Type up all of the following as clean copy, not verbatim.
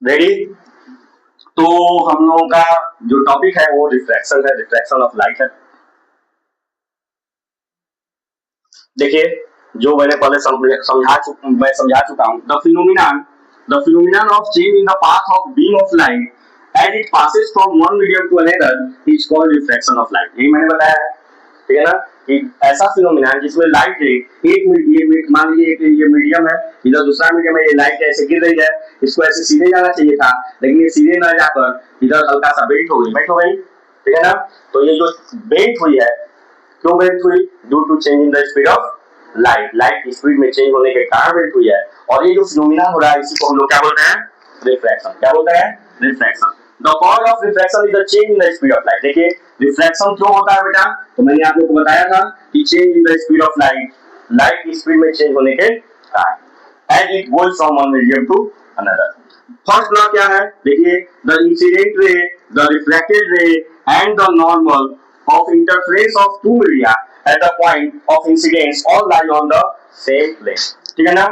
Ready? तो हम लोगों का जो टॉपिक है वो रिफ्रैक्शन है, रिफ्रैक्शन ऑफ लाइट है। देखिए, जो मैंने पहले मैं समझा चुका हूं, the phenomenon of change in the path of beam of light as it passes from one medium to another is called refraction of light. यही मैंने बताया है, ठीक है ना, कि ऐसा फिनोमिना जिसमें लाइट रे मान लीजिए कि ये मीडियम है, इधर दूसरा मीडियम है, ये लाइट ऐसे गिर रही है, इसको ऐसे सीधे जाना चाहिए था, लेकिन ये सीधे ना जाकर इधर हल्का सा बेंट हो गई, ठीक है ना। तो ये जो बेंट हुई है, क्यों बेंट हुई? Due to change in the speed of light की स्पीड में चेंज होने के कारण बेंट हुई है। और ये जो फिनोमिना हो रहा है इसी को हम लोग क्या बोलते हैं? रिफ्रैक्शन। क्या बोलते हैं? Refraction. The cause of refraction is the change in the speed of light. देखिए, रिफ्रैक्शन क्यों होता है बेटा? तो मैंने आप लोग को बताया था कि change in the speed of light की स्पीड में चेंज होने के कारण as it goes from one medium to another. First law क्या है? देखिए, the incident ray, the reflected ray and the normal of interference of two media at the point of incidence all lie on the same plane। ठीक है ना।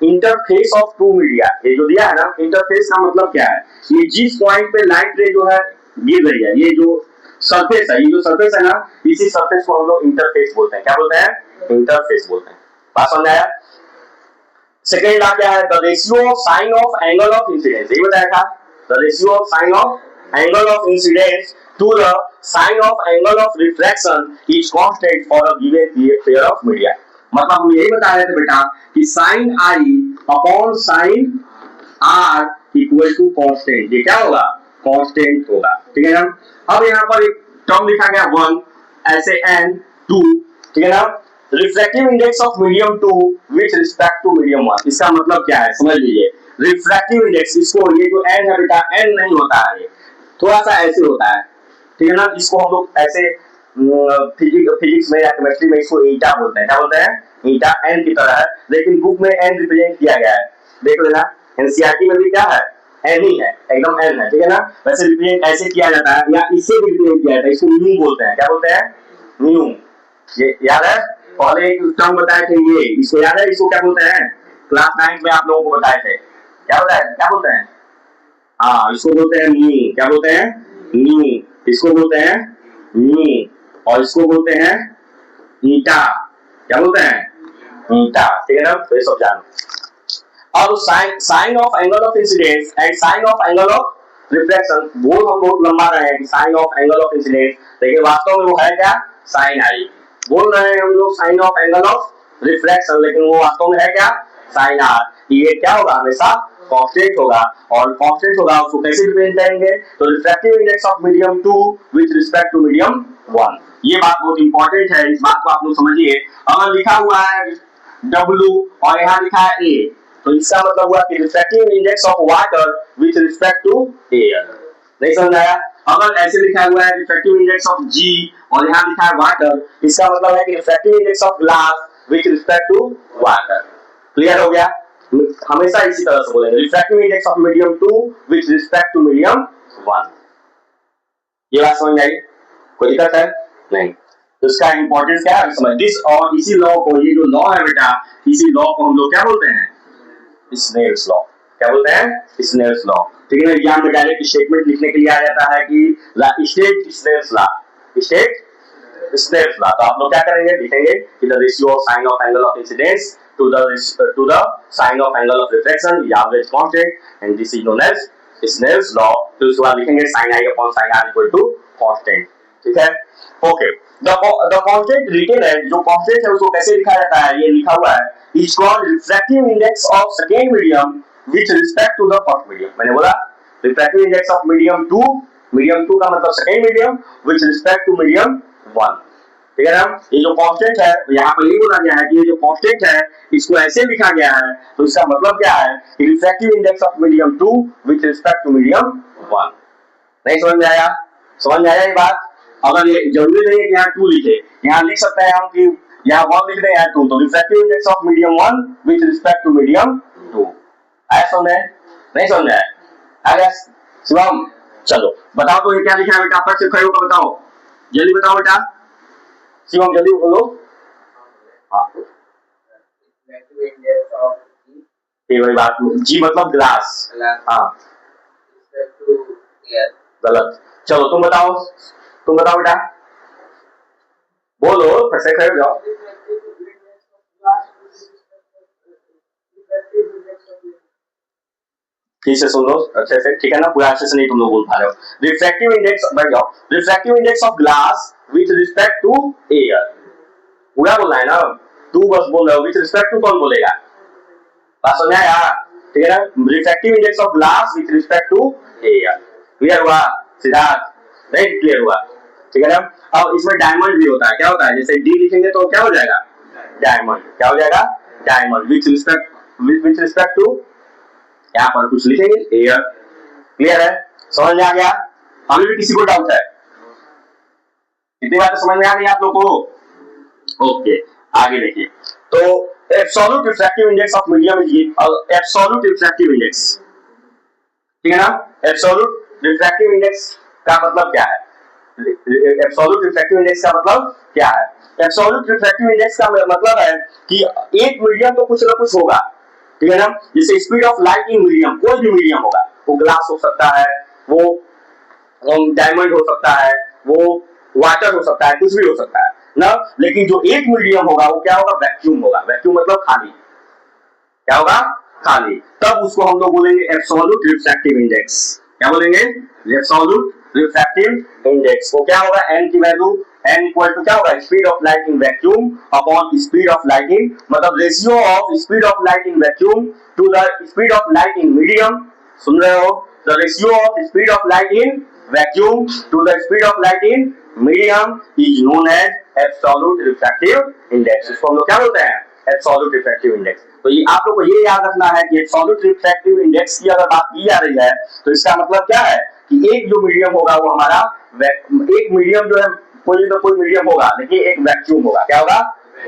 Interface of to media, ये जो दिया है ना, इंटरफेस का मतलब क्या है? ये जिस पॉइंट पे लाइट रे जो है गिर रही है, ये जो सरफेस है, ये जो सरफेस है ना, इसी सरफेस को हम लोग इंटरफेस बोलते हैं। क्या बोलते हैं? इंटरफेस बोलते हैं। बात समझ आया? सेकेंड लॉ क्या है? The ratio of sine of angle of incidence. ये बताया था, the ratio of sine of angle of incidence to the sine of angle of refraction is constant for a given pair of media। मतलब हम यही बता रहे थे बेटा कि sin i upon sin r equal to constant. ये क्या होगा? कांस्टेंट होगा, ठीक है ना। अब यहाँ पर एक टर्म लिखा गया 1, ऐसे n 2, ठीक है ना। Refractive index of medium 2 with respect to medium 1। इसका मतलब क्या है समझ लीजिए। रिफ्रैक्टिव इंडेक्स, इसको ये जो n है बेटा, n नहीं होता है, थोड़ा सा ऐसे होता है, ठीक है ना। इसको हम लोग ऐसे फिजिक्स में या केमिस्ट्री में इसको ईटा बोलते हैं। क्या बोलते हैं? ईटा एन की तरह है, लेकिन बुक में एन रिप्रेजेंट किया गया है, देख लेना। एनसीईआरटी में भी क्या है? एन ही है, एकदम एन है, ठीक है ना। वैसे रिप्रेजेंट ऐसे किया जाता है या इससे भी रिप्रेजेंट किया जाता है, इसको न्यू बोलते हैं। क्या बोलते हैं? न्यू। ये याद है? पहले एक टर्म बताए थे, ये इसको याद है? इसको क्या बोलते हैं? क्लास 9 में आप लोगों को बताए थे। क्या बताया? क्या बोलते हैं? हाँ, इसको बोलते हैं न्यू। क्या बोलते हैं? न्यू। इसको बोलते हैं न्यू, और इसको बोलते हैं ईटा। क्या बोलते हैं? ईटा, ठीक है ना। तो ये सब जानो। अब sine of angle of incidence and sine of angle of reflection, बोल हम बहुत लंबा रहे हैं कि sine of angle of incidence, लेकिन वास्तव में वो है क्या? Sine i. बोल रहे हैं हम लोग sine of angle of reflection, लेकिन वो वास्तव में है क्या? Sine r. ये क्या होगा? हमेशा कांस्टेंट होगा, और कांस्टेंट होगा उसको कैसे रिप्रेजेंट करेंगे? तो refractive index of medium 2 with respect to medium 1। ये बात बहुत इंपॉर्टेंट है, इस बात को आप लोग समझिए। अगर लिखा हुआ है W और यहाँ लिखा है A, तो इसका मतलब हुआ कि refractive index of water with respect to air. नहीं समझ आया? अगर ऐसे लिखा हुआ है रिफ्रैक्टिव इंडेक्स ऑफ G और यहाँ लिखा है वाटर, इसका मतलब है कि refractive index of glass with respect to water. Clear हो गया? हमेशा इसी तरह से बोलेंगे, refractive index of medium 2 with respect to medium 1। ये बात समझ आई? कोई दिक्कत है? नहीं। तो इसका इंपॉर्टेंस क्या है समझ दिस, और इसी लॉ को, ये जो लॉ है बेटा, इसी लॉ को हम लोग क्या बोलते हैं? Snell's law. क्या बोलते हैं? Snell's law. ठीक है ना। एग्जाम में डायरेक्ट स्टेटमेंट लिखने के लिए आ जाता है कि state Snell's law, state Snell's law. तो आप लोग क्या करेंगे? लिखेंगे कि the ratio of sine of angle of incidence to the sign of angle of reflection is always constant, and this is known as Snell's law। तो उसके बाद लिखेंगे sin i upon sin r equal to constant। ठीक है, okay. the constant written है, जो constant है उसको कैसे लिखा जाता है? ये लिखा हुआ है is called refractive index of second medium with respect to the first medium। मैंने बोला refractive index of medium 2, medium 2 का मतलब second medium with respect to medium 1। ठीक है ना। ये जो कांस्टेंट है, यहाँ पर ये बोला गया है कि ये जो कांस्टेंट है इसको ऐसे लिखा गया है, तो इसका मतलब क्या है? Refractive index of medium 2 with respect to medium 1। नहीं समझ में आया? समझ में आया ये बात? अगर ये जरूरी नहीं है कि यहाँ 2 लिखे, यहाँ लिख सकते हैं हम कि यहाँ 1 लिख रहे हैं, यहाँ 2, तो refractive index of medium 1 with respect to medium 2। आया समझ में? नहीं समझ में आया? आ गया शिवम? चलो बताओ तो ये क्या लिखा है बेटा, फट से खड़े होकर बताओ, जल्दी बताओ बेटा। शिवम जल्दी बोलो। हाँ, ये वही बात, जी मतलब ग्लास। हाँ गलत। चलो तुम बताओ बेटा, बोलो फिर से खड़े हो जाओ। ठीक से सुन लो अच्छे से, ठीक है ना, पूरा अच्छे से नहीं तुम लोग बोल पा रहे हो। रिफ्रैक्टिव इंडेक्स, बैठ जाओ। Refractive index of glass with respect to air, पूरा बोलना है ना, तू बस बोल रहे हो, विथ रिस्पेक्ट टू कौन बोलेगा, बात समझ आया, ठीक है ना। Refractive index of glass with respect to air, clear हुआ सिद्धार्थ, नहीं क्लियर हुआ, ठीक है ना। अब इसमें डायमंड भी होता है, क्या होता है, जैसे डी लिखेंगे तो क्या हो जाएगा, डायमंड, क्या हो जाएगा, डायमंड विथ रिस्पेक्ट टू, यहाँ पर कुछ लिखेंगे एयर, क्लियर है, समझ में आ गया। अभी भी किसी को डाउट है, कितनी बातें समझ में आ गई आप लोग को, ओके आगे देखिए। तो absolute refractive index of medium is absolute refractive index, ठीक है ना। एब्सोल्यूट रिफ्रैक्टिव इंडेक्स का मतलब क्या है, एब्सोल्यूट रिफ्रैक्टिव इंडेक्स का मतलब क्या है, एब्सोल्यूट रिफ्रैक्टिव इंडेक्स का मतलब है कि एक मीडियम तो कुछ ना कुछ होगा, ठीक है ना। जैसे speed of light in medium, कोई भी मीडियम होगा, वो ग्लास हो सकता है, वो डायमंड हो सकता है, वो वाटर हो सकता है, कुछ भी हो सकता है ना। लेकिन जो एक मीडियम होगा वो क्या होगा, वैक्यूम होगा, वैक्यूम मतलब खाली, क्या होगा, खाली, तब उसको हम लोग बोलेंगे एब्सोल्यूट रिफ्रैक्टिव इंडेक्स, क्या बोलेंगे, एब्सोल्यूट रिफ्रैक्टिव इंडेक्स। वो क्या होगा, एन की वैल्यू, एन इक्वल टू क्या होगा, speed of light in vacuum upon speed of light in, मतलब ratio of speed of light in vacuum to the speed of light in medium, सुन रहे हो, the ratio of speed of light in vacuum to the speed of light in medium is known as absolute refractive index. इसको हम लोग क्या बोलते हैं, absolute refractive index. तो ये आप लोग को ये याद रखना है कि एब्सोल्यूट रिफ्रैक्टिव इंडेक्स की अगर बात की जा रही है तो इसका मतलब क्या है कि एक जो मीडियम होगा वो हमारा, एक मीडियम जो है, कोई ना कोई मीडियम होगा लेकिन एक वैक्यूम होगा, क्या होगा,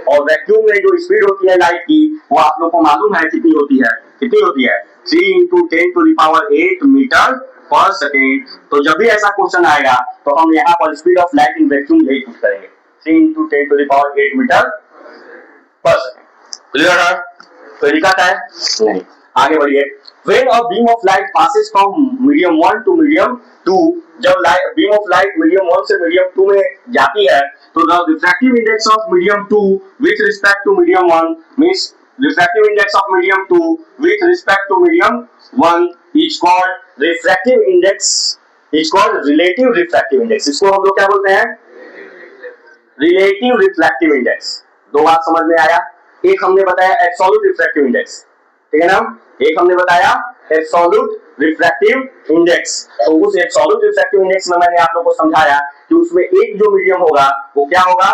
और वैक्यूम में जो स्पीड होती है लाइट की वो आप लोग को मालूम है कितनी होती है, कितनी होती है, 3 × 10⁸ मीटर पर सेकेंड। तो जब भी ऐसा क्वेश्चन आएगा तो हम यहाँ पर speed of light in vacuum यही पूछ करेंगे, 3 × 10⁸ मीटर पर सेकेंड, क्लियर है, कोई दिक्कत है नहीं, आगे बढ़िए। When a beam of light passes from medium 1 to medium 2, जब बीम ऑफ लाइट मीडियम 1 से मीडियम 2 में जाती है तो the refractive index of medium 2 with respect to medium 1 means refractive index of medium 2 with respect to medium 1 is called refractive index, is called relative refractive index। इसको हम लोग क्या बोलते हैं, रिलेटिव रिफ्रैक्टिव इंडेक्स। दो बात समझ में आया, एक हमने बताया एब्सोल्यूट रिफ्रैक्टिव इंडेक्स, ठीक है ना, एक हमने बताया एब्सोल्यूट रिफ्रैक्टिव इंडेक्स। तो उस एब्सोल्यूट रिफ्रैक्टिव इंडेक्स में मैंने आप लोगों को समझाया कि उसमें एक जो मीडियम होगा वो क्या होगा,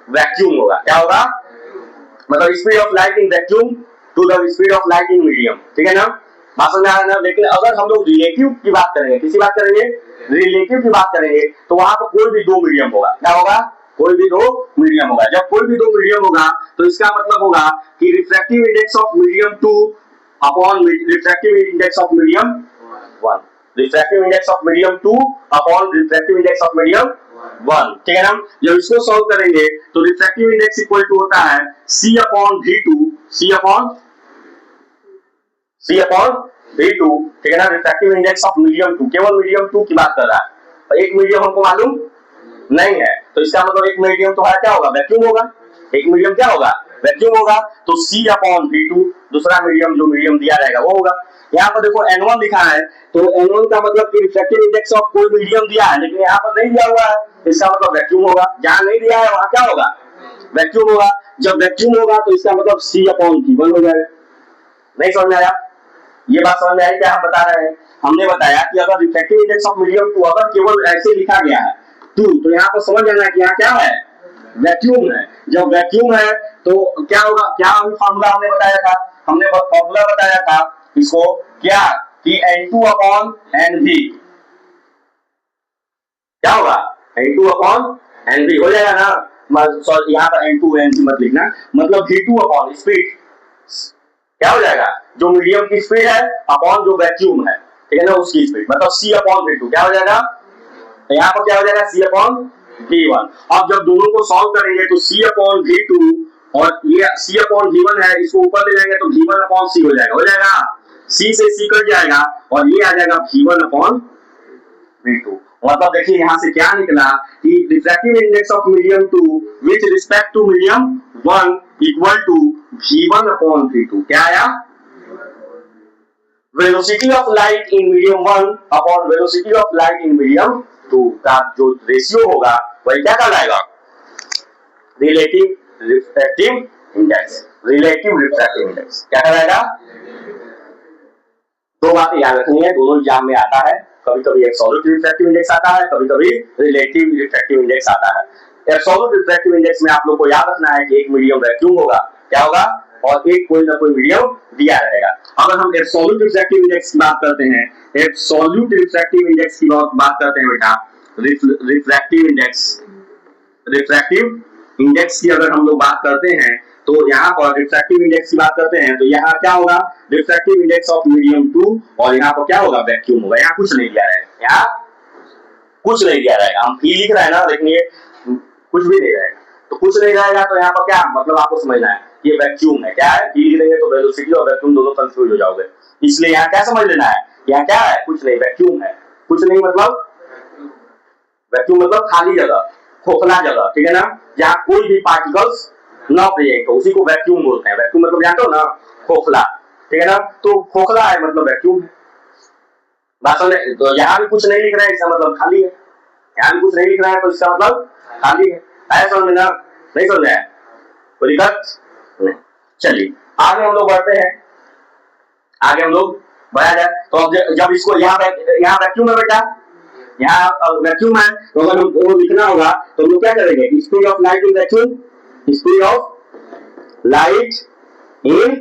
वैक्यूम होगा, क्या होगा, मतलब speed of light in vacuum to the speed of light in medium, ठीक है ना, बात समझ आ रहा है ना। लेकिन अगर हम लोग रिलेटिव की बात करेंगे, किसी बात करेंगे, रिलेटिव की बात करेंगे तो वहां पर कोई भी दो मीडियम होगा, क्या होगा, कोई भी दो मीडियम होगा। जब कोई भी दो मीडियम होगा तो इसका मतलब होगा कि refractive index of medium 2 upon refractive index of medium 1, refractive index of medium 2 upon refractive index of medium 1, ठीक है ना। जब इसको सॉल्व करेंगे तो रिफ्रैक्टिव इंडेक्स इक्वल टू होता है C upon V2, C upon V2, ठीक है ना। रिफ्रैक्टिव इंडेक्स ऑफ मीडियम 2, केवल मीडियम 2 की बात कर रहा है, एक मीडियम हमको मालूम नहीं है, तो इसका मतलब एक मीडियम तो है क्या होगा, वैक्यूम होगा, एक मीडियम क्या होगा, वैक्यूम होगा, तो C अपॉन V2 दूसरा मीडियम जो मीडियम दिया रहेगा वो होगा। यहाँ पर देखो N1 लिखा है, तो N1 का मतलब कि रिफ्रैक्टिव इंडेक्स ऑफ कोई मीडियम दिया है लेकिन यहाँ पर नहीं दिया हुआ है, इसका मतलब वैक्यूम होगा, जहां नहीं दिया है वहां क्या होगा, वैक्यूम होगा। जब वैक्यूम होगा तो इसका मतलब C अपॉन V1 हो जाएगा। नहीं समझ में आया, ये बात समझ में आई क्या हम बता रहे हैं, हमने बताया कि अगर रिफ्रैक्टिव इंडेक्स ऑफ मीडियम 2 अगर केवल ऐसे लिखा गया है 2, तो यहाँ पर समझ जाना कि यहाँ क्या है, वैक्यूम है। जब वैक्यूम है तो क्या होगा, क्या फॉर्मूला हमने बताया था, हमने फॉर्मूला बताया था इसको क्या, कि N2 अपॉन NV, क्या होगा, N2 अपॉन NV हो जाएगा ना, सॉरी यहाँ पर N2 NV मत लिखना, मतलब V2 अपॉन स्पीड, क्या हो जाएगा, जो मीडियम की स्पीड है अपॉन जो वैक्यूम है, ठीक है ना, उसकी स्पीड, मतलब C अपॉन V2 क्या हो जाएगा, यहाँ पर क्या हो जाएगा C अपॉन V1। अब जब दोनों को सॉल्व करेंगे तो C अपॉन V2 और ये c अपॉन v1 है, इसको ऊपर ले जाएंगे तो v1 अपॉन c हो जाएगा, c से c कट जाएगा और ये आ जाएगा v1 अपॉन v2। मतलब देखिए यहां से क्या निकला कि refractive index of medium 2 with respect to medium 1 equal to v1 upon v2। क्या आया? Velocity of light in medium 1 upon velocity of light in medium 2 का जो रेशियो होगा वही क्या कहलाएगा? Relative refractive index. Relative refractive index क्या कहलाएगा? दो बातें याद रखनी है, दोनों एग्जाम में आता है, कभी कभी एब्सोल्यूट रिफ्रैक्टिव इंडेक्स आता है, कभी कभी रिलेटिव रिफ्रैक्टिव इंडेक्स आता है। एब्सोल्यूट रिफ्रैक्टिव इंडेक्स में आप लोग को याद रखना है कि एक मीडियम वैक्यूम होगा, क्या होगा, और एक कोई ना कोई मीडियम दिया रहेगा। अगर हम एब्सोल्यूट रिफ्रैक्टिव इंडेक्स की बात करते हैं, एब्सोल्यूट रिफ्रैक्टिव इंडेक्स की बात करते हैं बेटा, रिफ्रैक्टिव इंडेक्स की अगर हम लोग बात करते हैं तो यहाँ पर रिफ्रैक्टिव इंडेक्स की बात करते हैं तो यहाँ क्या होगा? रिफ्रैक्टिव इंडेक्स ऑफ मीडियम 2 और यहाँ पर क्या होगा? वैक्यूम होगा। यहाँ कुछ नहीं दिया रहेगा, यहाँ कुछ नहीं दिया रहेगा। हम फी लिख रहे हैं ना, देखिए कुछ भी नहीं रहेगा, तो कुछ नहीं रहेगा तो यहाँ पर क्या मतलब आपको समझना है, ये वैक्यूम है। क्या है? फी लिख देंगे तो वेलोसिटी और वैक्यूम दोनों कंफ्यूज हो जाओगे, इसलिए यहाँ क्या समझ लेना है, यहाँ क्या है? कुछ नहीं, वैक्यूम है। कुछ नहीं मतलब वैक्यूम मतलब खाली जगह, खोखला जगह, ठीक है ना, जहाँ कोई भी पार्टिकल्स ना प्रेजेंट हो, उसी को वैक्यूम बोलते हैं। वैक्यूम मतलब जानते हो ना, खोखला, ठीक है ना, तो खोखला है मतलब वैक्यूम है। बात समझ? तो यहाँ भी कुछ नहीं लिख रहा है इसका मतलब खाली है, यहाँ भी कुछ नहीं लिख रहा है तो इसका मतलब खाली है। ऐसा समझ में ना? नहीं समझ आया? कोई दिक्कत नहीं? चलिए आगे हम लोग बढ़ते हैं, आगे हम लोग बढ़ा जाए। तो अब जब इसको यहाँ वैक्यूम है बेटा, यहाँ वैक्यूम है, तो अगर हमको लिखना होगा तो हम लोग क्या करेंगे? Speed of light in vacuum, speed of light in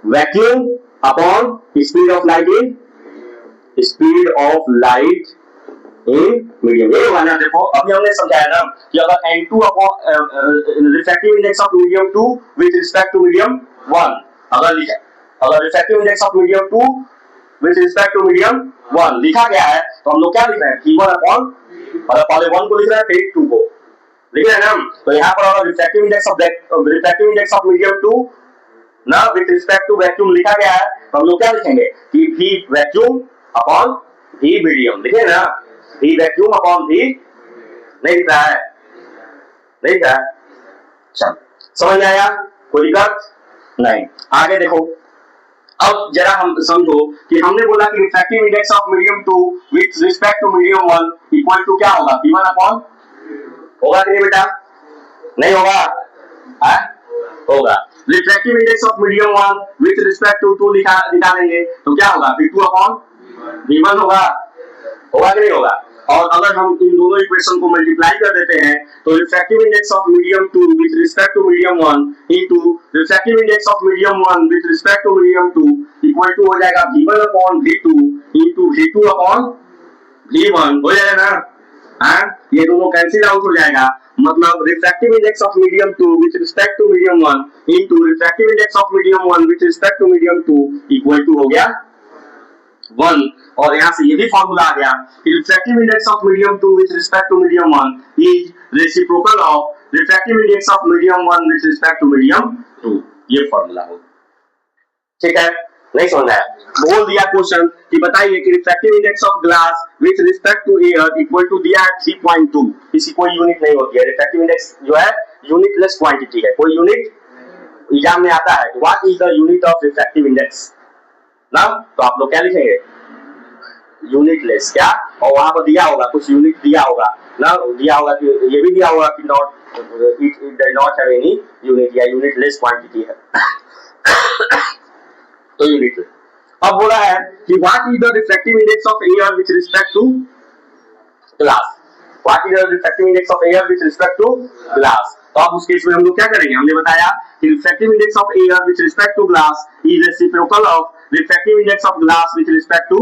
vacuum upon speed of light in medium. ये होगा ना, देखो अभी हमने समझाया ना कि अगर N2 upon refractive index of medium 2 with respect to medium 1 अगर refractive index of medium 2 with respect to medium 1 लिखा गया है तो हम लोग क्या लिख रहे हैं? V1 अपॉन, मतलब पहले 1 को लिख रहे हैं फिर 2 को लिख रहे हैं ना। तो यहाँ पर अगर रिफ्रैक्टिव इंडेक्स ऑफ मीडियम 2 ना विद रिस्पेक्ट टू वैक्यूम लिखा गया है तो हम लोग क्या लिखेंगे कि V vacuum upon V medium, लिखे ना, V वैक्यूम अपॉन V, नहीं लिख रहा है, नहीं लिख रहा है। चल समझ में आया? कोई दिक्कत नहीं? आगे देखो, अब जरा हम समझो कि हमने बोला कि refractive index of medium 2 with respect to medium 1 equal to क्या होगा? V1 अपॉन, होगा कि नहीं बेटा? नहीं होगा? है? होगा। Refractive index of medium 1 with respect to 2 निकालेंगे तो क्या होगा? V2 अपॉन V1 होगा, होगा कि नहीं होगा? और अगर हम इन दोनों इक्वेशन को मल्टीप्लाई कर देते हैं तो refractive index of medium 2 with respect to medium 1 into refractive index of medium 1 with respect to medium 2 equal to हो जाएगा V1 upon V2 into V2 upon V1। हो जाएगा ना? हाँ, ये दोनों कैंसिल आउट हो जाएगा, मतलब refractive index of medium 2 with respect to medium 1 into refractive index of medium 1 with respect to medium 2 equal to हो गया 1। और यहां से ये भी फॉर्मूला आ गया कि refractive index of medium 2 with respect to medium 1 is reciprocal of refractive index of medium 1 with respect to medium 2। ये फॉर्मूला हो, ठीक है? नहीं समझ आया? बोल दिया क्वेश्चन कि बताइए कि refractive index of glass with respect to air equal to दिया है 3.2। इसकी कोई यूनिट नहीं होती है, रिफ्रैक्टिव इंडेक्स जो है यूनिटलेस क्वांटिटी है, कोई यूनिट एग्जाम में आता है। What is the unit of refractive index ना, तो आप लोग क्या लिखेंगे? यूनिटलेस। क्या? और वहां पर दिया होगा कुछ यूनिट दिया होगा ना, दिया होगा कि ये भी दिया होगा कि not it does not have any unit या यूनिटलेस क्वांटिटी है तो यूनिट। अब बोला है कि what is the refractive index of air with respect to glass. What is the refractive index of air with respect to glass. तो अब उस केस में हम लोग क्या करेंगे? हमने बताया कि refractive index of air with respect to glass is reciprocal of refractive index of glass with respect to,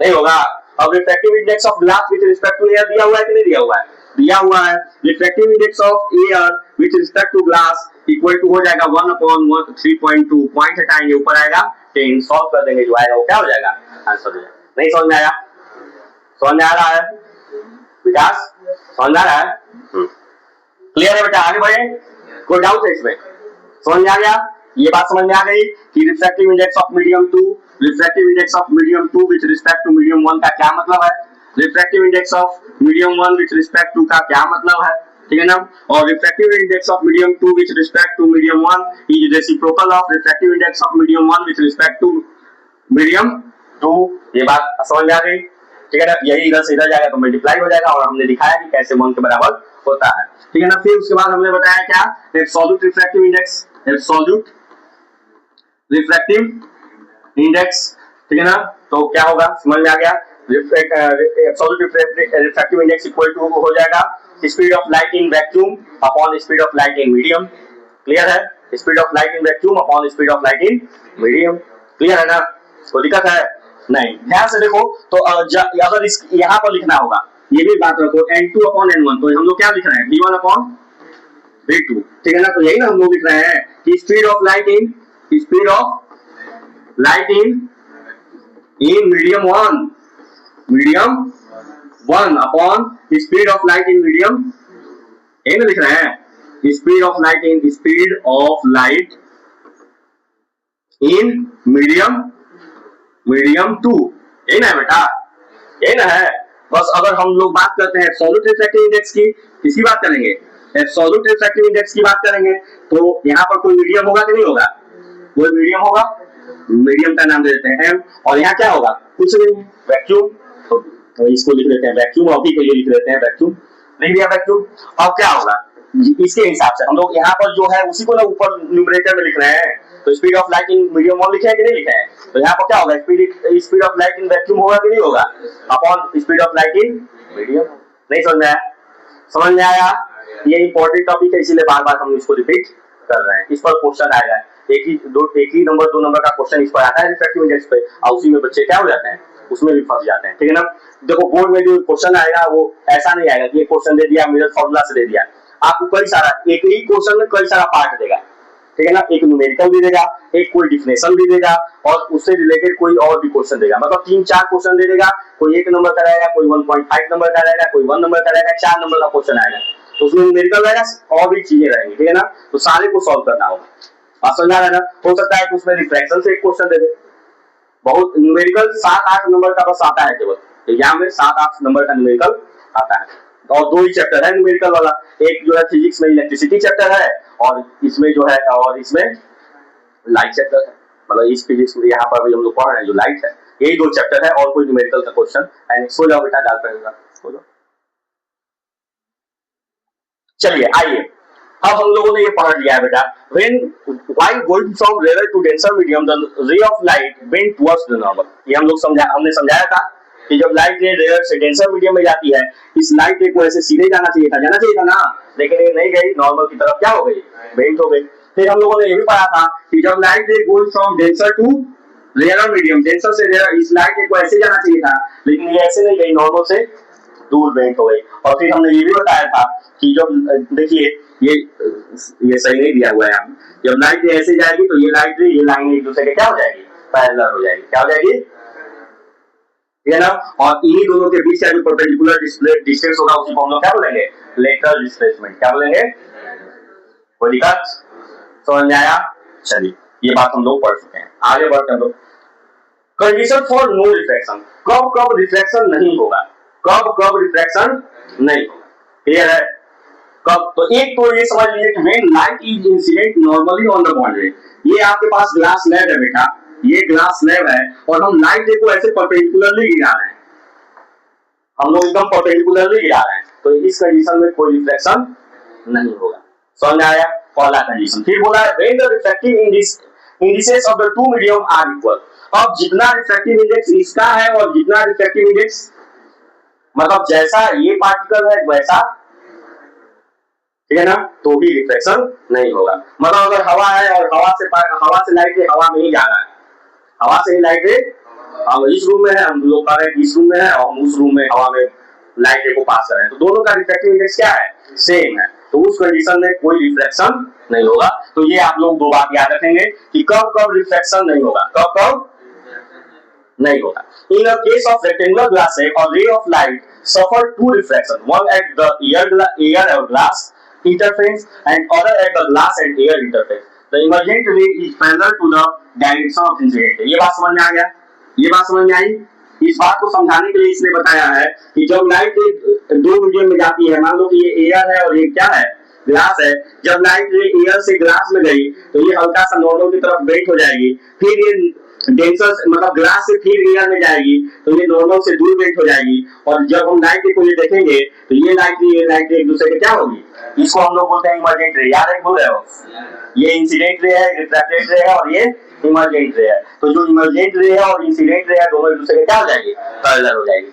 नहीं होगा। अब refractive index of glass with respect to air दिया हुआ है कि नहीं दिया हुआ है? दिया हुआ है। Refractive index of air with respect to glass equal to हो जाएगा 1 अपॉन 3.2, पॉइंट हटाएंगे ऊपर आएगा 10, सॉल्व कर देंगे, जो आएगा वो क्या हो जाएगा? आंसर हो जाएगा। नहीं समझ में आया? समझ में आ रहा है विकास? समझ में आ रहा है? क्लियर है बेटा? आगे बढ़े। कोई डाउट है इसमें? समझ में आ गया? ये बात समझ में आ गई कि refractive index of medium 2, refractive index of medium 2 with respect to medium 1 का क्या मतलब है, refractive index of medium 1 with respect to का क्या मतलब है, ठीक है ना। और refractive index of medium 2 with respect to medium 1 is reciprocal of refractive index of medium 1 with respect to medium 2। ये बात समझ में आ गई, ठीक है ना। यही इधर से इधर जाएगा तो मल्टीप्लाई हो जाएगा, और हमने दिखाया कि कैसे 1 के बराबर होता है, ठीक है ना। फिर उसके बाद हमने बताया क्या, absolute refractive index, absolute refractive index, ठीक है ना। तो क्या होगा, समझ में आ गया। Absolute refractive index equal to हो जाएगा speed of light in vacuum upon speed of light in medium. Clear है? Speed of light in vacuum upon speed of light in medium. Clear है ना? कोई दिक्कत है? नहीं। ध्यान से देखो, तो अगर इस यहाँ पर लिखना होगा, ये भी बात रखो, n2 अपॉन n1, तो हम लोग क्या लिख रहे हैं, v1 अपॉन v2, ठीक है ना। तो यही ना हम लोग लिख रहे हैं कि speed of light in medium 1 upon speed of light in medium, यही ना लिख रहे हैं, speed of light in medium 2, यही ना है बेटा, यही ना है। बस अगर हम लोग बात करते हैं एब्सोल्यूट रिफ्रैक्टिव इंडेक्स की, किसकी बात करेंगे, एब्सोल्यूट रिफ्रैक्टिव इंडेक्स की बात करेंगे, तो यहाँ पर कोई मीडियम होगा कि नहीं होगा, कोई मीडियम होगा, मीडियम का नाम दे देते हैं m, और यहाँ क्या होगा, कुछ नहीं, वैक्यूम, तो इसको लिख लेते हैं वैक्यूम, अभी के लिए लिख लेते हैं वैक्यूम, लिख दिया वैक्यूम। अब क्या होगा, इसके हिसाब से हम लोग यहाँ पर जो है उसी को ना ऊपर न्यूमरेटर में लिख रहे हैं, तो speed of light in medium 1 लिखे हैं कि नहीं लिखे हैं, तो यहाँ पर क्या होगा, speed of light in vacuum होगा कि नहीं होगा, upon speed of light in medium. नहीं समझ में आया? समझ में आया? ये इंपॉर्टेंट टॉपिक है, इसीलिए बार बार हम इसको रिपीट कर रहे हैं। इस पर क्वेश्चन आएगा, एक ही नंबर 2 नंबर का क्वेश्चन इस पर आता है रिफ्रैक्टिव इंडेक्स पे, और उसी में बच्चे क्या हो जाते हैं, उसमें भी फंस जाते हैं, ठीक है ना। देखो बोर्ड में जो क्वेश्चन आएगा वो ऐसा नहीं आएगा कि ये क्वेश्चन दे दिया मिरर फॉर्मूला से दे दिया, आपको कई सारा, एक ही क्वेश्चन में कई सारा पार्ट देगा, ठीक है ना। एक न्यूमेरिकल भी देगा, एक कोई डिफिनेशन भी देगा, और उससे रिलेटेड कोई और भी क्वेश्चन देगा, मतलब 3-4 क्वेश्चन दे देगा, कोई 1 नंबर का रहेगा, कोई 1.5 नंबर का रहेगा, कोई 1 नंबर का रहेगा, 4 नंबर का क्वेश्चन आएगा, तो उसमें न्यूमेरिकल रहेगा और भी चीजें रहेंगी, ठीक है ना। तो सारे को सॉल्व करना होगा, आप समझ रहे ना। हो सकता है कि उसमें रिफ्रैक्शन से एक क्वेश्चन दे दे, बहुत न्यूमेरिकल 7-8 नंबर का बस आता है केवल एग्जाम में, 7-8 नंबर का न्यूमेरिकल आता है, और 2 ही चैप्टर है न्यूमेरिकल वाला, एक जो है फिजिक्स में इलेक्ट्रिसिटी चैप्टर है, और इसमें जो है, और इसमें लाइट चैप्टर है, मतलब इस फिजिक्स में यहाँ पर भी हम लोग पढ़ रहे हैं जो लाइट है, यही 2 चैप्टर है, और कोई न्यूमेरिकल का क्वेश्चन है नहीं। सो जाओ बेटा, डाल पड़ेगा, सो जाओ। चलिए आइए, अब हम लोगों ने ये पढ़ लिया है बेटा, when while going from rarer to denser medium the ray of light bend towards the normal। ये हमने समझाया था कि जब लाइट रे रेयर से डेंसर मीडियम में जाती है, इस लाइट रे को ऐसे सीधे जाना चाहिए था ना, लेकिन ये नहीं गई, नॉर्मल की तरफ क्या हो गई, बेंड हो गई। फिर हम लोगों ने ये भी पढ़ा था कि जब light ray goes from denser to rare medium, denser से रेयर, इस लाइट रे को ऐसे जाना चाहिए था, लेकिन ये ऐसे नहीं गई, नॉर्मल से दूर बेंड हो गई। और फिर हमने ये भी बताया था कि जब देखिए ये सही नहीं दिया हुआ है यहाँ, जब लाइट रे ऐसे जाएगी तो ये लाइट रे, ये लाइन एक दूसरे के क्या हो जाएगी, पैरेलल हो जाएगी, क्या हो जाएगी, ठीक है ना। और इन्हीं दोनों के बीच का जो परपेंडिकुलर डिस्टेंस होगा उसी को हम लोग क्या बोलेंगे, लेटरल डिस्प्लेसमेंट, क्या बोलेंगे, कोई दिक्कत, समझ में आया? चलिए ये बात हम लोग पढ़ चुके हैं, आगे बढ़ते हैं। कंडीशन फॉर नो रिफ्रैक्शन, कब रिफ्रैक्शन नहीं होगा, कब रिफ्रैक्शन नहीं होगा, क्लियर है? कब, तो एक तो ये समझ लीजिए कि when light is incident normally on the body, ये आपके पास ग्लास स्लैब है बेटा, ये ग्लास स्लैब है, और हम लाइट को ऐसे परपेंडिकुलरली गिरा रहे हैं, हम लोग एकदम परपेंडिकुलरली गिरा रहे हैं, तो इस कंडीशन में कोई रिफ्लेक्शन नहीं होगा। समझ में आया? पहला कंडीशन। फिर बोला है when the refractive indices of the two medium are equal. अब जितना रिफ्रैक्टिव इंडेक्स इसका है और जितना रिफ्रैक्टिव इंडेक्स, मतलब जैसा ये पार्टिकल है वैसा, ठीक है ना, तो भी रिफ्लेक्शन नहीं होगा। मतलब अगर हवा है और हवा से लाइट रे हवा में ही जा रहा है, हवा से ही लाइट रे, हम इस रूम में है, हम लोग कह रहे हैं इस रूम में है, और हम उस रूम में हवा में लाइट रे को पास कर रहे हैं, तो दोनों का रिफ्रैक्टिव इंडेक्स क्या है, सेम है, तो उस कंडीशन में कोई रिफ्लेक्शन नहीं होगा। तो ये आप लोग 2 बात याद रखेंगे कि कब रिफ्लेक्शन नहीं होगा, कब नहीं होगा। In the case of rectangular glass, a ray of light suffer 2 refraction, one at the air glass interference and other at the glass and air interface. The emergent ray is parallel to the direction of incident ray. ये बात समझ में आ गया? ये बात समझ में आई? इस बात को समझाने के लिए इसने बताया है कि जब लाइट दो मीडियम में जाती है, मान लो कि ये एयर है और ये क्या है, ग्लास है, जब लाइट रे एयर से ग्लास में गई तो ये हल्का सा नॉर्मल की तरफ बेंट हो जाएगी, फिर ये डेंसर मतलब ग्लास से फिर एयर में जाएगी तो ये नॉर्मल से दूर बेंट हो जाएगी, और जब हम लाइट को ये देखेंगे तो ये लाइट रे एक दूसरे के क्या होगी, इसको हम लोग बोलते हैं इमर्जेंट रे। याद है भूल रहे हो? ये इंसिडेंट रे है, रिफ्रैक्टेड रे है और ये इमर्जेंट रे है। तो जो इमर्जेंट रे है और इंसिडेंट रे है दोनों एक दूसरे के क्या हो जाएगी, पैरेलल हो जाएगी।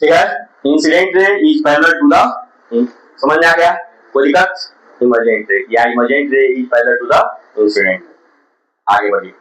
ठीक है, incident ray is parallel to the, समझ में आ गया? कोई दिक्कत? इमर्जेंट रे या emergent ray is parallel to the incident. आगे बढ़िए,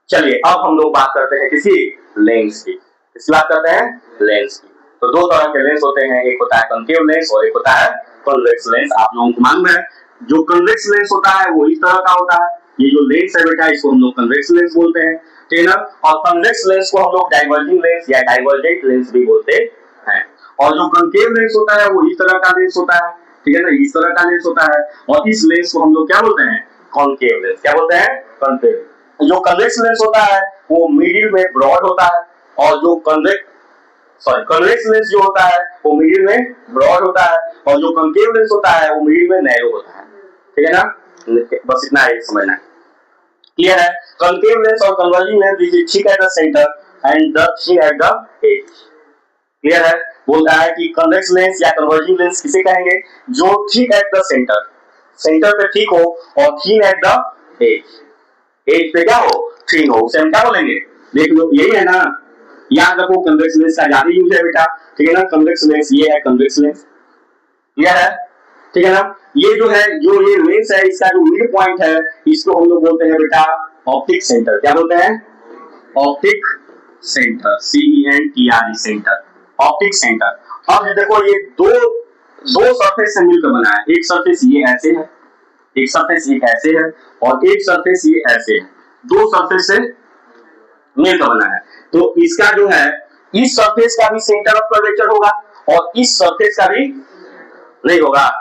चलिए अब हम लोग बात करते हैं किसी लेंस की। किसकी बात करते हैं? लेंस की। तो दो तरह के लेंस होते हैं, एक होता है कॉन्केव लेंस और एक होता है कॉन्वेक्स लेंस। आप लोगों को मालूम है जो कॉन्वेक्स लेंस होता है वो इस तरह का होता है, ये जो लेंस है बेटा इसको हम लोग कॉन्वेक्स लेंस बोलते हैं, ठीक है ना। और कॉन्वेक्स लेंस को हम लोग डाइवर्जिंग लेंस या डाइवर्जेंट लेंस भी बोलते हैं। और जो कॉन्केव लेंस होता है वो इस तरह का लेंस होता है, ठीक है ना, इस तरह का लेंस होता है, और इस लेंस को हम लोग क्या बोलते हैं? Concave lens. क्या बोलते हैं? कॉन्केव। जो कॉन्वेक्स लेंस होता है वो मिडिल में ब्रॉड होता है, और जो कॉन्वेक्स लेंस जो होता है वो मिडिल में ब्रॉड होता है, और जो कॉन्केव लेंस होता है वो मिडिल में नैरो होता है, ठीक है ना। बस इतना है समझना है, क्लियर है? कॉन्केव लेंस और converging lens is thick at the centre and the thin at the edge. Clear है? बोलता है कि कन्वेक्स लेंस या कन्वर्जिंग लेंस किसे कहेंगे? जो thick at the centre, centre पे ठीक हो, और thin at the edge, edge पे क्या हो? थिन हो, उसे हम क्या बोलेंगे? देख लो, यही है ना, याद रखो कन्वेक्स लेंस का ज्यादा यूज है बेटा, ठीक है ना। कन्वेक्स लेंस ये है कन्वेक्स लेंस, क्लियर है? ठीक है ना। ये जो है, जो ये लेंस है इसका जो मिड पॉइंट है इसको हम लोग बोलते हैं बेटा ऑप्टिक सेंटर। क्या बोलते हैं? Optic centre, CENTRE centre, optic centre. अब देखो ये दो सरफेस से मिलकर बना है, एक सरफेस ये ऐसे है, एक सरफेस ये ऐसे है, और एक सरफेस ये ऐसे है, दो सरफेस से मिलकर बना है। तो इसका जो है, इस सरफेस का भी सेंटर ऑफ कर्वेचर होगा और इस सरफेस का भी नहीं होगा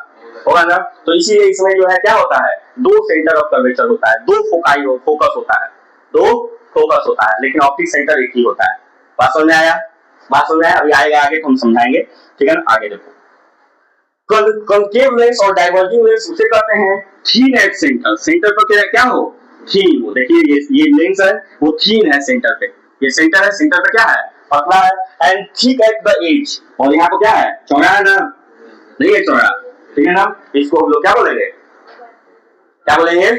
ना। तो इसीलिए इसमें जो है क्या होता है, दो सेंटर ऑफ कर्वेचर होता है, दो फोकस होता है, दो फोकस होता है, लेकिन ऑप्टिक सेंटर एक ही होता है। बात समझ में आया? बात समझ में आया? अभी आएगा आगे तो हम समझाएंगे, ठीक है ना। आगे देखो, कॉन्केव लेंस और डाइवर्जिंग लेंस उसे कहते हैं थीन एट सेंटर। सेंटर पर क्या हो? थीन हो। देखिए ये लेंस है वो थीन है सेंटर पे, ये सेंटर है, सेंटर पे क्या है? पतला है, and thick at the edge, और यहाँ पे क्या है? चौड़ा है ना, नहीं है चौड़ा, ठीक है ना। इसको हम लोग क्या बोलेंगे? क्या बोलेंगे?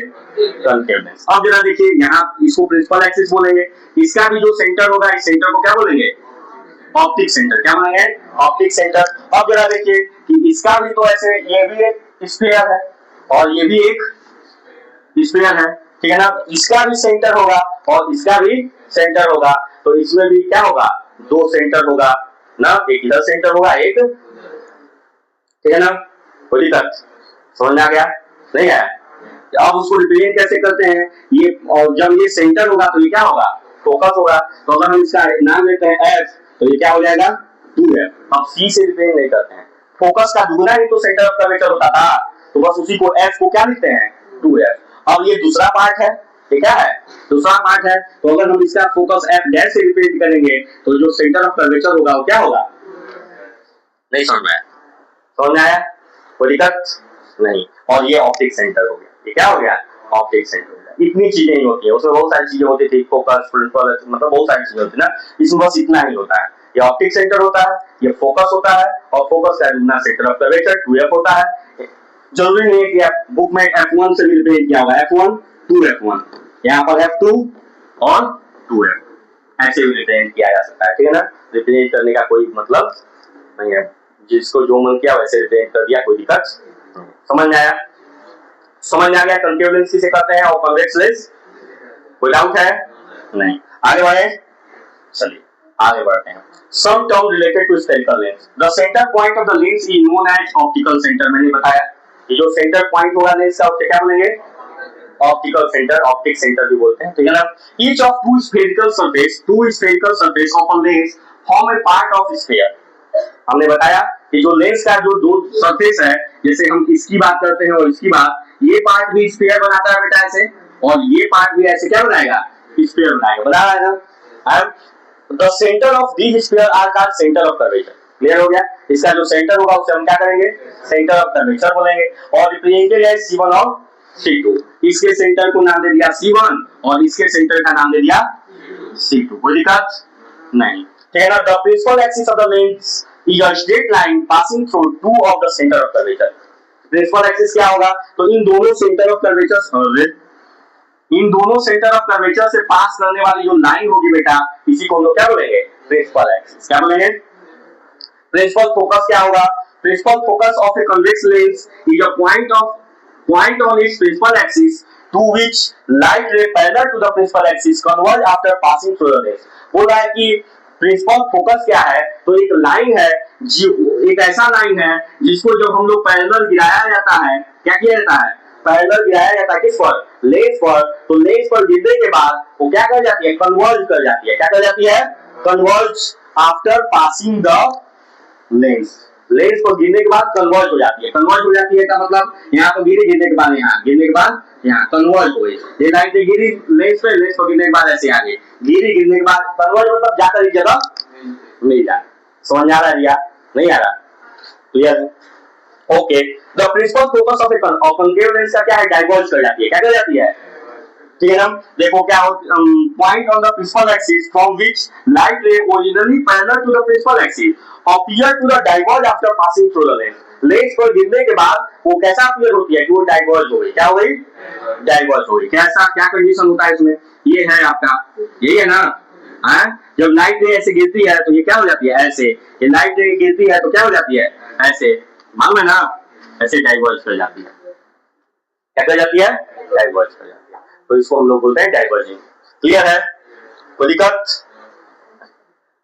Concave lens. अब जरा देखिए यहाँ, इसको प्रिंसिपल एक्सिस बोलेंगे, इसका भी जो सेंटर होगा इस सेंटर को क्या बोलेंगे? Optic centre. क्या बोलेंगे? Optic centre. अब जरा देखिए कि इसका भी तो ऐसे, ये भी एक स्फीयर है और ये भी एक स्फीयर है, ठीक है ना। इसका भी सेंटर होगा और इसका भी सेंटर होगा, तो इसमें भी क्या होगा? दो सेंटर होगा ना, एक इधर सेंटर होगा, एक, ठीक है ना। कोई दिक्कत? समझ में आ गया? नहीं है? अब उसको रिप्रेजेंट कैसे करते हैं ये, और जब ये सेंटर होगा तो ये क्या होगा? फोकस होगा। तो अगर हम इसका नाम लेते हैं F, तो ये क्या हो जाएगा? 2F। अब C से रिप्रेजेंट नहीं करते हैं, फोकस का दुगना ही तो सेंटर ऑफ कर्वेचर होता था, तो बस उसी को F को क्या लिखते हैं? 2F। अब ये दूसरा पार्ट है, ये क्या है? दूसरा पार्ट है, तो अगर हम इसका फोकस F डैश से रिप्रेजेंट करेंगे तो जो सेंटर ऑफ कर्वेचर होगा वो क्या होगा? नहीं समझ में आया? समझ में आया? कोई दिक्कत नहीं। और ये ऑप्टिक सेंटर हो गया, ये क्या हो गया? ऑप्टिक सेंटर हो गया। इतनी चीजें ही होती है, उसमें बहुत सारी चीजें होती थी, फोकस, मतलब बहुत सारी चीजें होती है ना, इसमें बस इतना ही होता है। ये ऑप्टिक सेंटर होता है, ये फोकस होता है, और फोकस का दुगना सेंटर ऑफ कर्वेचर 2F होता है। जरूरी नहीं है कि आप बुक में F1 से भी रिप्रेजेंट किया होगा, F1 2F1, यहाँ पर F2 और 2F ऐसे भी रिप्रेजेंट किया जा सकता है, ठीक है ना। रिप्रेजेंट करने का कोई मतलब नहीं है, जिसको जो मन किया वैसे रिप्रेजेंट कर दिया, कोई दिक्कत। समझ में आया? समझ में आ गया कॉन्केव लेंस किसे कहते हैं और कॉन्वेक्स लेंस? कोई डाउट है? नहीं। आगे बढ़े, चलिए आगे बढ़ते हैं। Some term related to spherical lens. The centre point of the lens is known as optical centre. मैंने बताया ये जो सेंटर पॉइंट होगा लेंस का उसे क्या बोलेंगे? ऑप्टिकल सेंटर, ऑप्टिक सेंटर भी बोलते हैं, ठीक है ना। Each of two spherical surface of a lens form a part of sphere. हमने बताया कि जो लेंस का जो दो सरफेस है, जैसे हम इसकी बात करते हैं और इसकी बात, ये पार्ट भी स्फीयर बनाता है बेटा ऐसे, और ये पार्ट भी ऐसे क्या बनाएगा, स्फीयर बनाएगा, बना रहा है ना। The centre of these sphere are called centre of curvature. Clear हो गया, इसका जो सेंटर होगा उसे हम क्या करेंगे, सेंटर ऑफ कर्वेचर बोलेंगे, और रिप्रेजेंटेड है C1 और C2। इसके सेंटर को नाम दे दिया C1 और इसके सेंटर का नाम दे दिया C2। कोई दिक्कत नहीं, ठीक है ना। The principal axis of the lens is a straight line passing through two of the centre of curvature. Principal axis क्या होगा, तो इन दोनों सेंटर ऑफ कर्वेचर, इन दोनों सेंटर ऑफ कर्वेचर से पास करने वाली जो लाइन होगी बेटा, इसी को हम लोग क्या बोलेंगे, प्रिंसिपल एक्सिस। क्या बोलेंगे, प्रिंसिपल फोकस क्या होगा, principal focus of a convex lens is a point on its principal axis to which light ray parallel to the principal axis converge after passing through the lens. बोल रहा है कि principal focus क्या है, तो एक लाइन है, एक ऐसा लाइन है जिसको जब हम लोग पैरेलल गिराया जाता है, क्या किया जाता है, पैरेलल गिराया जाता है किस पर, लेंस पर, तो लेंस पर गिरने के बाद वो क्या कर जाती है, कन्वर्ज कर जाती है। क्या कर जाती है, converge after passing the lens. Lens को गिरने के बाद कन्वर्ज हो जाती है। कन्वर्ज हो जाती है का मतलब यहाँ पर गिरी, गिरने के बाद यहाँ, गिरने के बाद यहाँ कन्वर्ज हो गई। ये लाइट गिरी लेंस पे, लेंस को गिरने के बाद ऐसे आ गई, गिरी, गिरने के बाद कन्वर्ज, मतलब जाकर एक जगह मिल जाए। समझ आ रहा है या नहीं आ रहा, क्लियर है। Okay, the principal focus of a concave lens का क्या है, डाइवर्ज कर जाती है। क्या कर जाती है, ठीक है ना। देखो क्या point on the principal axis from which light ray originally parallel to the principal axis appear to the diverge after passing through the lens. Lens पर गिरने के बाद वो कैसा अपीयर होती है कि वो डाइवर्ज हो गई। क्या हो गई, डाइवर्ज हो गई। कैसा, क्या कंडीशन होता है इसमें, ये है आपका, यही है ना, है? जब लाइट रे ऐसे गिरती है तो ये क्या हो जाती है, ऐसे। ये लाइट रे गिरती है तो क्या हो जाती है, ऐसे, मालूम है ना, ऐसे डाइवर्ज कर जाती है। क्या कर जाती है, डाइवर्ज कर जाती है, तो इसको हम लोग बोलते हैं डाइवर्जिंग। क्लियर है, कोई दिक्कत।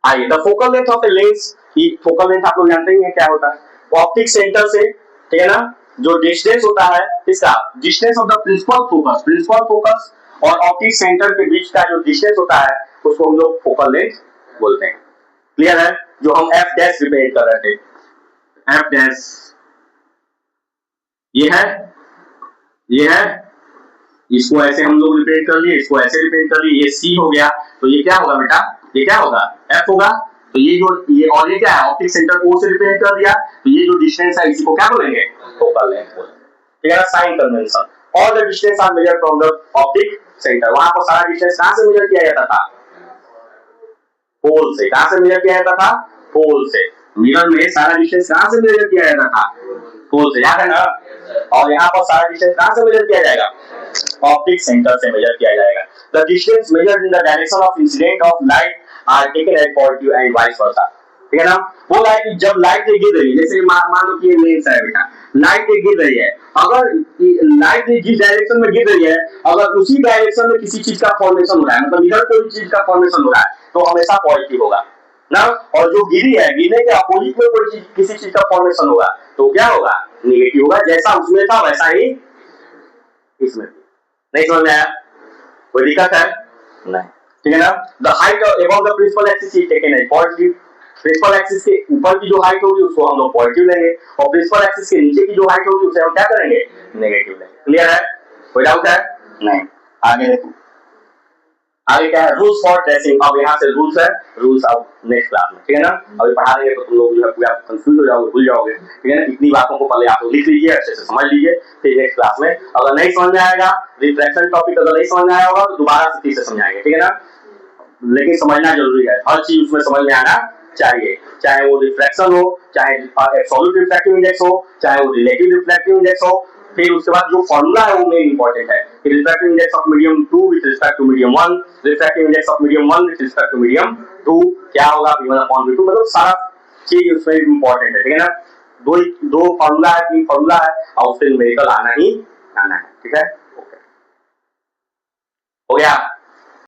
आइए, the focal length of a lens, focal length आप लोग जानते ही हैं क्या होता है, ऑप्टिक सेंटर से, ठीक है ना, जो डिस्टेंस होता है इसका, distance of the principal focus और ऑप्टिक सेंटर के बीच का जो डिस्टेंस होता है उसको हम लोग फोकल लेंथ बोलते हैं। क्लियर है, जो हम एफ डैश रिप्रेजेंट कर रहे थे, एफ डैश, ये है, इसको ऐसे हम लोग रिप्रेजेंट कर लिए, इसको ऐसे रिप्रेजेंट कर लिए, ये सी हो गया, तो ये क्या होगा बेटा, ये क्या होगा, एफ होगा। तो ये जो ये और ये क्या है, ऑप्टिक सेंटर को से रिप्रेजेंट कर दिया, तो ये जो डिस्टेंस है इसी को क्या बोलेंगे, फोकल लेंथ बोलेंगे। ठीक है ना, sign convention. All the distance are measured from the optic centre. वहां पर सारा डिस्टेंस कहां से मेजर किया जाता था, पोल से। कहां से मेजर किया जाता था, पोल से। मिरर में सारा डिस्टेंस कहां से मेजर किया जाता था, पोल से, याद है ना। और यहाँ पर सारा डिस्टेंस कहां से मेजर किया जाएगा, ऑप्टिक सेंटर से मेजर किया जाएगा। The distance measured in the direction of incident of light are taken at positive and vice versa. ठीक है ना, वो लाइट जब लाइट गिर रही है, जैसे मान लो कि ये लेंस है बेटा, लाइट गिर रही है, अगर लाइट जिस डायरेक्शन में गिर रही है, अगर उसी डायरेक्शन में किसी चीज का फॉर्मेशन हो रहा है, मतलब इधर कोई चीज का फॉर्मेशन हो रहा है, तो हमेशा पॉजिटिव होगा ना। और जो गिरी है, गिरने के अपोजिट में कोई चीज, किसी चीज का फॉर्मेशन होगा, तो क्या होगा, नेगेटिव होगा। जैसा उसमें था वैसा ही इसमें। नहीं समझ में आया, कोई दिक्कत है, नहीं, ठीक है ना। The height above the principal axis is taken as positive. Principal axis के ऊपर की जो हाइट होगी उसको हम लोग पॉजिटिव लेंगे, और प्रिंसिपल एक्सिस के नीचे की जो हाइट होगी उसे हम क्या करेंगे, नेगेटिव लेंगे। क्लियर है, कोई डाउट है, नहीं। आगे देखो, आगे क्या है, रूल्स फॉर ट्रेसिंग। अब यहाँ से रूल्स है, रूल्स अब नेक्स्ट क्लास में, ठीक है ना। अभी पढ़ा देंगे तो तुम लोग जो है पूरा कंफ्यूज हो जाओगे, भूल जाओगे, ठीक है ना। इतनी बातों को पहले आप लिख लीजिए, अच्छे से समझ लीजिए, फिर नेक्स्ट क्लास में अगर नहीं समझ में आएगा, रिफ्लेक्शन टॉपिक अगर नहीं समझ में आया होगा तो दोबारा से फिर से समझाएंगे, ठीक है ना। लेकिन समझना जरूरी है, हर चीज उसमें समझ में आना चाहिए, चाहे वो रिफ्लेक्शन हो, चाहे एब्सोल्यूट रिफ्रैक्टिव इंडेक्स हो, चाहे वो रिलेटिव रिफ्रैक्टिव इंडेक्स हो। फिर उसके बाद जो फॉर्मूला है वो मेन इंपॉर्टेंट है, refractive index of medium 2 with respect to medium 1, refractive index of medium 1 with respect to medium 2 क्या होगा, v1/v2, मतलब सारा चीज उसमें इंपॉर्टेंट है, ठीक है ना। दो फॉर्मूला है, तीन फॉर्मूला है, और उससे न्यूमेरिकल आना ही आना है, ठीक है। ओके, हो गया।